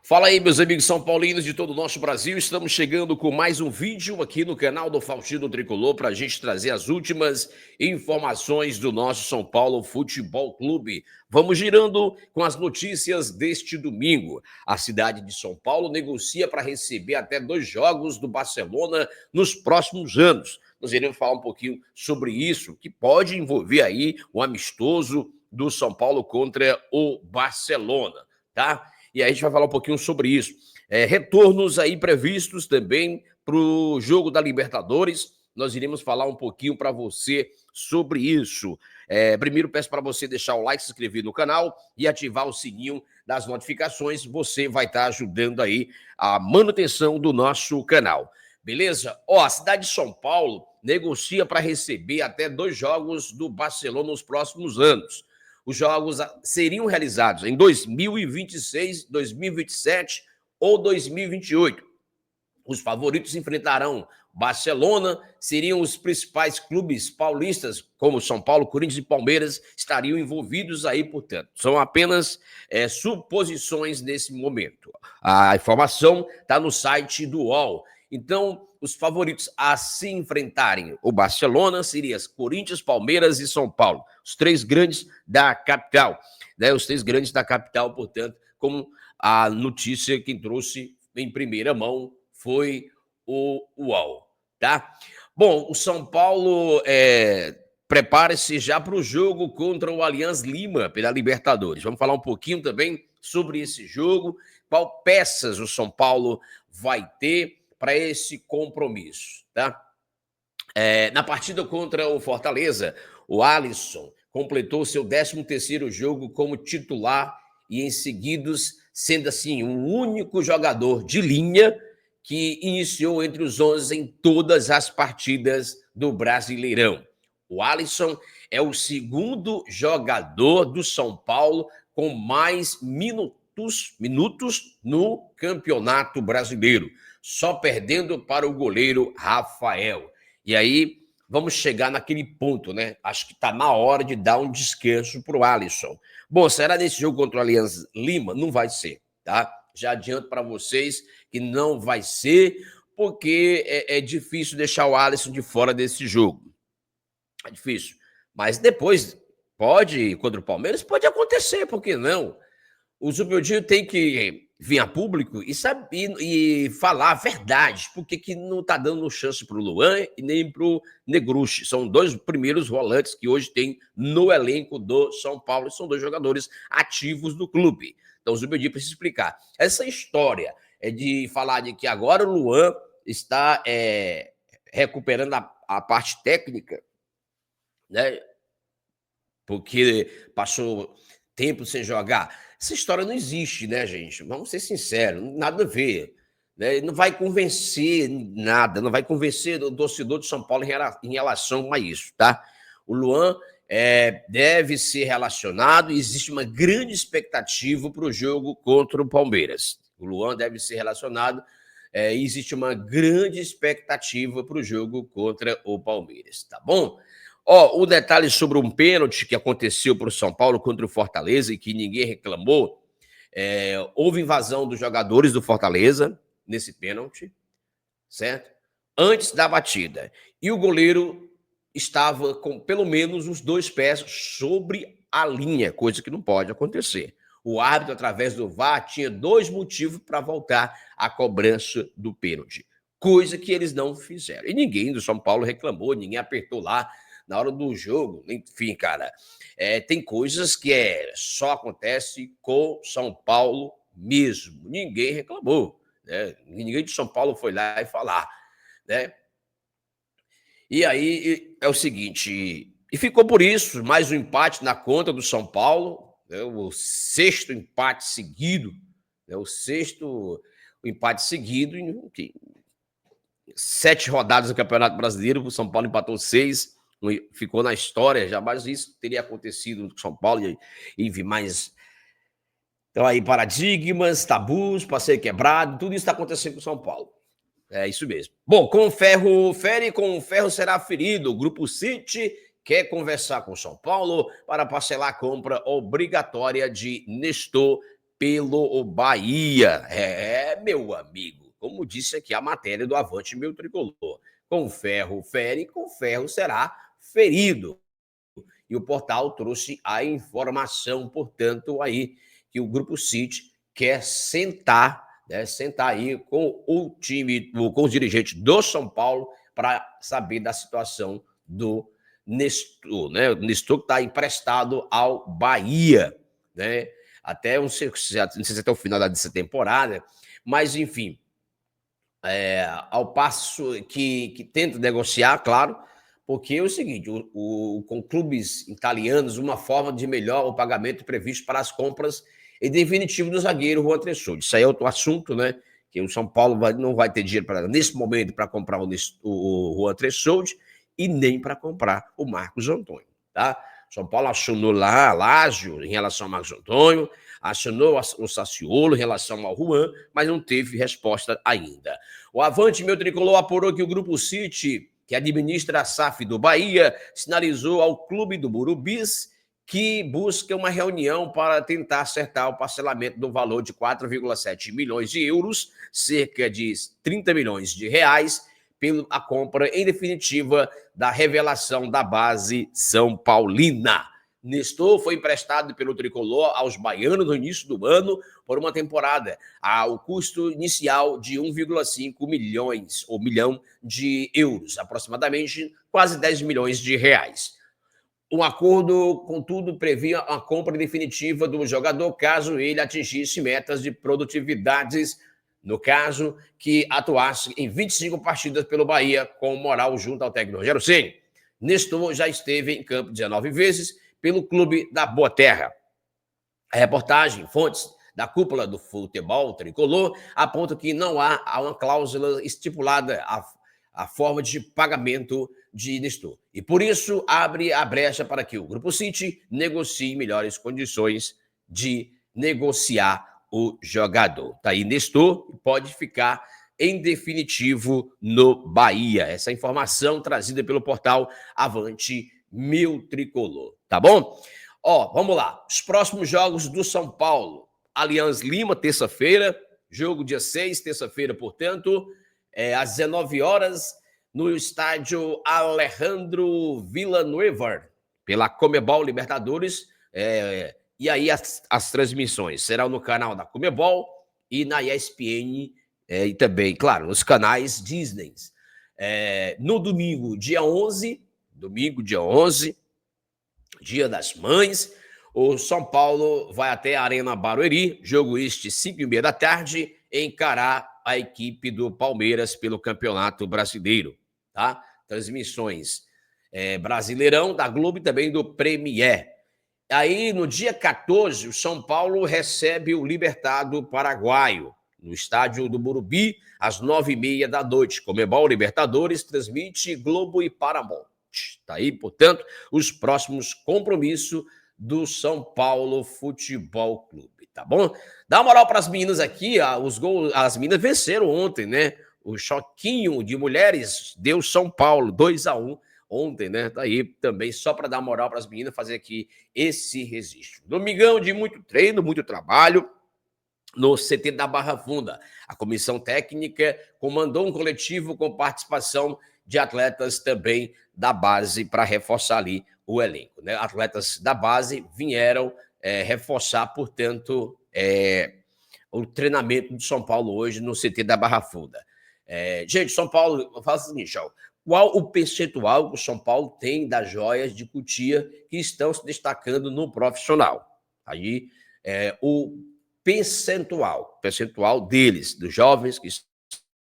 Fala aí, meus amigos são paulinos de todo o nosso Brasil. Estamos chegando com mais um vídeo aqui no canal do Faustino Tricolor para a gente trazer as últimas informações do nosso São Paulo Futebol Clube. Vamos girando com as notícias deste domingo. A cidade de São Paulo negocia para receber até 2 jogos do Barcelona nos próximos anos. Nós iremos falar um pouquinho sobre isso, que pode envolver aí o amistoso do São Paulo contra o Barcelona, tá? E aí a gente vai falar um pouquinho sobre isso. Retornos aí previstos também para o jogo da Libertadores. Nós iremos falar um pouquinho para você sobre isso. Primeiro peço para você deixar o like, se inscrever no canal e ativar o sininho das notificações. Você vai estar ajudando aí a manutenção do nosso canal. Beleza? A cidade de São Paulo negocia para receber até 2 jogos do Barcelona nos próximos anos. Os jogos seriam realizados em 2026, 2027 ou 2028. Os favoritos enfrentarão Barcelona, seriam os principais clubes paulistas, como São Paulo, Corinthians e Palmeiras, estariam envolvidos aí, portanto. São apenas suposições nesse momento. A informação está no site do UOL. Então, os favoritos a se enfrentarem o Barcelona seriam Corinthians, Palmeiras e São Paulo, os 3 grandes da capital, né? Os 3 grandes da capital, portanto, como a notícia que trouxe em primeira mão foi o UOL, tá? Bom, o São Paulo prepara-se já para o jogo contra o Alianza Lima pela Libertadores. Vamos falar um pouquinho também sobre esse jogo, qual peças o São Paulo vai ter para esse compromisso, tá? Na partida contra o Fortaleza, o Alisson completou seu 13º jogo como titular e em seguidos, sendo assim, o único jogador de linha que iniciou entre os 11 em todas as partidas do Brasileirão. O Alisson é o 2º jogador do São Paulo com mais minutos no Campeonato Brasileiro, só perdendo para o goleiro Rafael. E aí, vamos chegar naquele ponto, né? Acho que está na hora de dar um descanso para o Alisson. Bom, será nesse jogo contra o Alianza Lima? Não vai ser, tá? Já adianto para vocês que não vai ser, porque é difícil deixar o Alisson de fora desse jogo. É difícil. Mas depois, contra o Palmeiras, pode acontecer, por que não? O Zubildinho tem que vir a público e falar a verdade, porque que não está dando chance para o Luan e nem para o Negruchi. São 2 primeiros volantes que hoje tem no elenco do São Paulo, e são 2 jogadores ativos do clube. Então o Zubildinho precisa explicar. Essa história de falar de que agora o Luan está recuperando a parte técnica, né? Porque passou tempo sem jogar. Essa história não existe, né, gente? Vamos ser sinceros, nada a ver. Né? Não vai convencer nada, não vai convencer o torcedor de São Paulo em relação a isso, tá? O Luan deve ser relacionado e existe uma grande expectativa para o jogo contra o Palmeiras. O Luan deve ser relacionado e existe uma grande expectativa para o jogo contra o Palmeiras, tá bom? O detalhe sobre um pênalti que aconteceu para o São Paulo contra o Fortaleza e que ninguém reclamou, houve invasão dos jogadores do Fortaleza nesse pênalti, certo? Antes da batida. E o goleiro estava com pelo menos os 2 pés sobre a linha, coisa que não pode acontecer. O árbitro, através do VAR, tinha 2 motivos para voltar à cobrança do pênalti, coisa que eles não fizeram. E ninguém do São Paulo reclamou, ninguém apertou lá na hora do jogo, enfim, cara, tem coisas que só acontece com São Paulo mesmo. Ninguém reclamou, né? Ninguém de São Paulo foi lá e falar, né? E aí é o seguinte, e ficou por isso, mais um empate na conta do São Paulo, né? O 6º empate seguido, né? O 6º empate seguido em 7 rodadas do Campeonato Brasileiro, o São Paulo empatou 6, ficou na história, jamais isso teria acontecido com São Paulo, e mais. Então aí, paradigmas, tabus, passeio quebrado, tudo isso está acontecendo com São Paulo. É isso mesmo. Bom, com o ferro fere, com o ferro será ferido. O Grupo City quer conversar com São Paulo para parcelar a compra obrigatória de Nestor pelo Bahia. Meu amigo, como disse aqui a matéria do Avante Meu Tricolor, com ferro fere, com ferro será ferido. E o portal trouxe a informação, portanto, aí que o Grupo City quer sentar, né, sentar aí com o time, com os dirigentes do São Paulo para saber da situação do Nestor, né? O Nestor que está emprestado ao Bahia, né? Até não sei se até o final dessa temporada, mas enfim, ao passo que tenta negociar, claro, porque é o seguinte, com clubes italianos, uma forma de melhor o pagamento previsto para as compras em definitivo do zagueiro Juan Tressoldi. Isso aí é outro assunto, né? Que o São Paulo não vai ter dinheiro nesse momento para comprar o Juan Tressoldi e nem para comprar o Marcos Antônio, tá? São Paulo acionou lá a Lazio em relação ao Marcos Antônio, acionou o Sassuolo em relação ao Juan, mas não teve resposta ainda. O Avante Meu Tricolor apurou que o Grupo City, que administra a SAF do Bahia, sinalizou ao clube do Burubis que busca uma reunião para tentar acertar o parcelamento do valor de 4,7 milhões de euros, cerca de 30 milhões de reais, pela compra em definitiva da revelação da base São Paulina. Nestor foi emprestado pelo Tricolor aos baianos no início do ano por uma temporada, ao custo inicial de 1,5 milhões ou milhão de euros, aproximadamente quase 10 milhões de reais. O acordo, contudo, previa a compra definitiva do jogador caso ele atingisse metas de produtividades, no caso, que atuasse em 25 partidas pelo Bahia, com moral junto ao técnico Rogério Ceni. Nestor já esteve em campo 19 vezes pelo clube da Boa Terra. A reportagem, fontes da cúpula do futebol tricolor, aponta que não há uma cláusula estipulada a forma de pagamento de Nestor. E por isso abre a brecha para que o Grupo City negocie melhores condições de negociar o jogador. Tá aí Nestor, pode ficar em definitivo no Bahia. Essa informação trazida pelo portal Avante Meu Tricolor, tá bom? Vamos lá. Os próximos jogos do São Paulo. Allianz Lima, terça-feira. Jogo dia 6, terça-feira, portanto, às 19 horas, no estádio Alejandro Villanueva, pela Comebol Libertadores. E aí as transmissões serão no canal da Comebol e na ESPN e também, claro, nos canais Disney. No domingo, dia 11, Dia das Mães, o São Paulo vai até a Arena Barueri, jogo este 5h30 da tarde, encarar a equipe do Palmeiras pelo Campeonato Brasileiro, tá? Transmissões Brasileirão, da Globo e também do Premier. Aí, no dia 14, o São Paulo recebe o Libertado Paraguaio, no estádio do Morumbi, às 9h30 da noite. Comebol Libertadores transmite Globo e Paramount. Tá aí, portanto, os próximos compromissos do São Paulo Futebol Clube, tá bom? Dá uma moral para as meninas aqui, os gols, as meninas venceram ontem, né? O choquinho de mulheres deu São Paulo 2-1 ontem, né? Tá aí também só para dar moral para as meninas, fazer aqui esse registro. Domingão de muito treino, muito trabalho no CT da Barra Funda. A comissão técnica comandou um coletivo com participação de atletas também da base para reforçar ali o elenco, né? Atletas da base vieram reforçar, portanto, o treinamento do São Paulo hoje no CT da Barra Funda. Gente, São Paulo, fala o seguinte, qual o percentual que o São Paulo tem das joias de Cotia que estão se destacando no profissional? Aí, o percentual deles, dos jovens que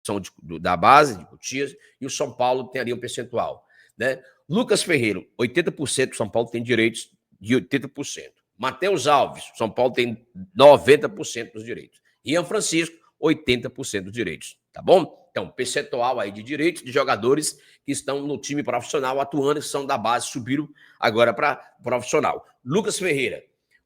são da base de Cotia, e o São Paulo tem ali um percentual, né? Lucas Ferreira, 80% do São Paulo tem direitos de 80%. Matheus Alves, São Paulo tem 90% dos direitos. Ian Francisco, 80% dos direitos, tá bom? Então, percentual aí de direitos de jogadores que estão no time profissional atuando, que são da base, subiram agora para profissional. Lucas Ferreira,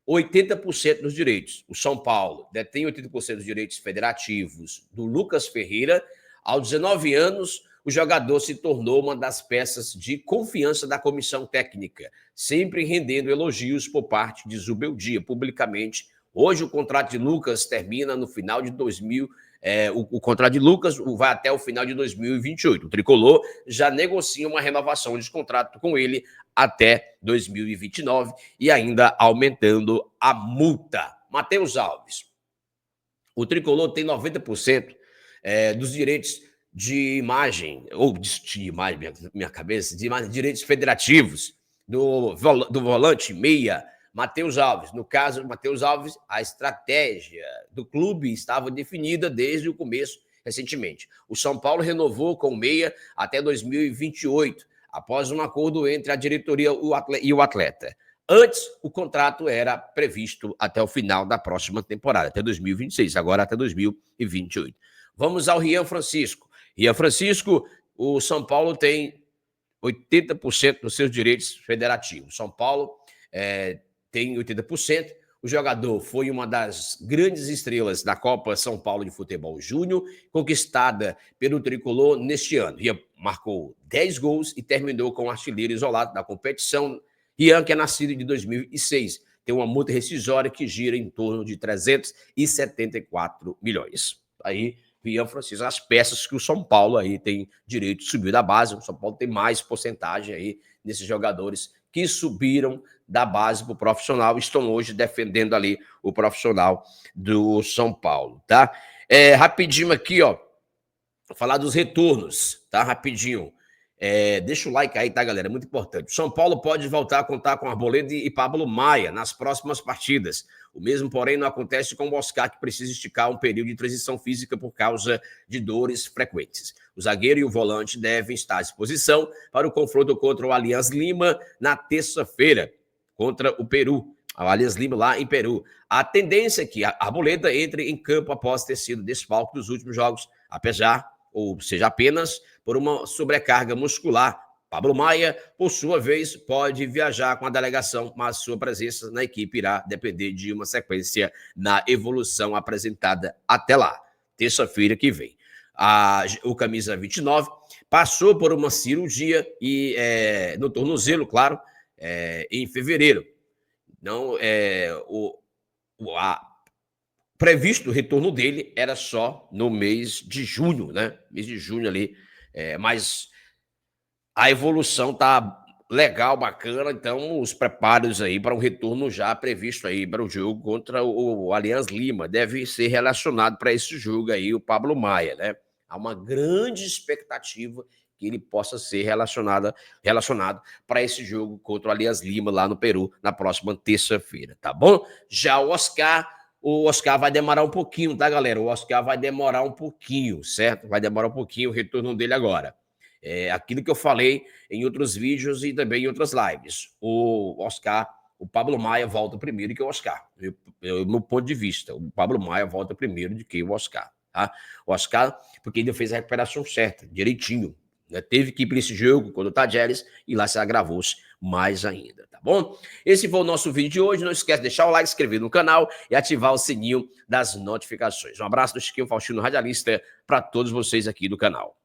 80% dos direitos. O São Paulo detém 80% dos direitos federativos do Lucas Ferreira. Aos 19 anos, o jogador se tornou uma das peças de confiança da comissão técnica, sempre rendendo elogios por parte de Zubeldia, publicamente Hoje o contrato de Lucas termina no final de 2000. O contrato de Lucas vai até o final de 2028. O Tricolor já negocia uma renovação de contrato com ele até 2029 e ainda aumentando a multa. Matheus Alves. O Tricolor tem 90% dos direitos de imagem, ou de imagem, minha cabeça, de imagem, direitos federativos do volante meia Matheus Alves. No caso do Matheus Alves, a estratégia do clube estava definida desde o começo, recentemente. O São Paulo renovou com o meia até 2028, após um acordo entre a diretoria e o atleta. Antes, o contrato era previsto até o final da próxima temporada, até 2026, agora até 2028. Vamos ao Rian Francisco. Rian Francisco, o São Paulo tem 80% dos seus direitos federativos. São Paulo tem 80%. O jogador foi uma das grandes estrelas da Copa São Paulo de Futebol Júnior, conquistada pelo Tricolor neste ano. Rian marcou 10 gols e terminou com o artilheiro isolado da competição. Rian, que é nascido de 2006, tem uma multa rescisória que gira em torno de 374 milhões. Aí, Rian Francisco, as peças que o São Paulo aí tem direito de subir da base. O São Paulo tem mais porcentagem aí nesses jogadores que subiram da base para o profissional, estão hoje defendendo ali o profissional do São Paulo, tá? Rapidinho aqui, ó, vou falar dos retornos, tá? Rapidinho. Deixa o like aí, tá, galera? Muito importante. O São Paulo pode voltar a contar com Arboleda e Pablo Maia nas próximas partidas. O mesmo, porém, não acontece com o Oscar, que precisa esticar um período de transição física por causa de dores frequentes. O zagueiro e o volante devem estar à disposição para o confronto contra o Alianza Lima na terça-feira, contra o Peru. O Alianza Lima lá em Peru. A tendência é que a Arboleda entre em campo após ter sido desfalque dos últimos jogos, apesar, ou seja, apenas por uma sobrecarga muscular. Pablo Maia, por sua vez, pode viajar com a delegação, mas sua presença na equipe irá depender de uma sequência na evolução apresentada até lá, terça-feira que vem. O camisa 29 passou por uma cirurgia no tornozelo, claro, em fevereiro. Não, previsto o retorno dele era só no mês de junho, né? Mês de junho ali, mas a evolução tá legal, bacana, então os preparos aí para um retorno já previsto aí para o jogo contra o Alianza Lima. Deve ser relacionado para esse jogo aí o Pablo Maia, né? Há uma grande expectativa que ele possa ser relacionado para esse jogo contra o Alianza Lima lá no Peru na próxima terça-feira, tá bom? Já o Oscar vai demorar um pouquinho, tá, galera? O Oscar vai demorar um pouquinho, certo? Vai demorar um pouquinho o retorno dele agora. Aquilo que eu falei em outros vídeos e também em outras lives. O Pablo Maia volta primeiro que o Oscar. No ponto de vista, o Pablo Maia volta primeiro do que o Oscar. Tá? O Oscar, porque ele fez a recuperação certa, direitinho. Né? Teve que ir para esse jogo quando o Tadjeres e lá se agravou-se mais ainda, tá bom? Esse foi o nosso vídeo de hoje. Não esquece de deixar o like, se inscrever no canal e ativar o sininho das notificações. Um abraço do Chiquinho Faustino Radialista para todos vocês aqui do canal.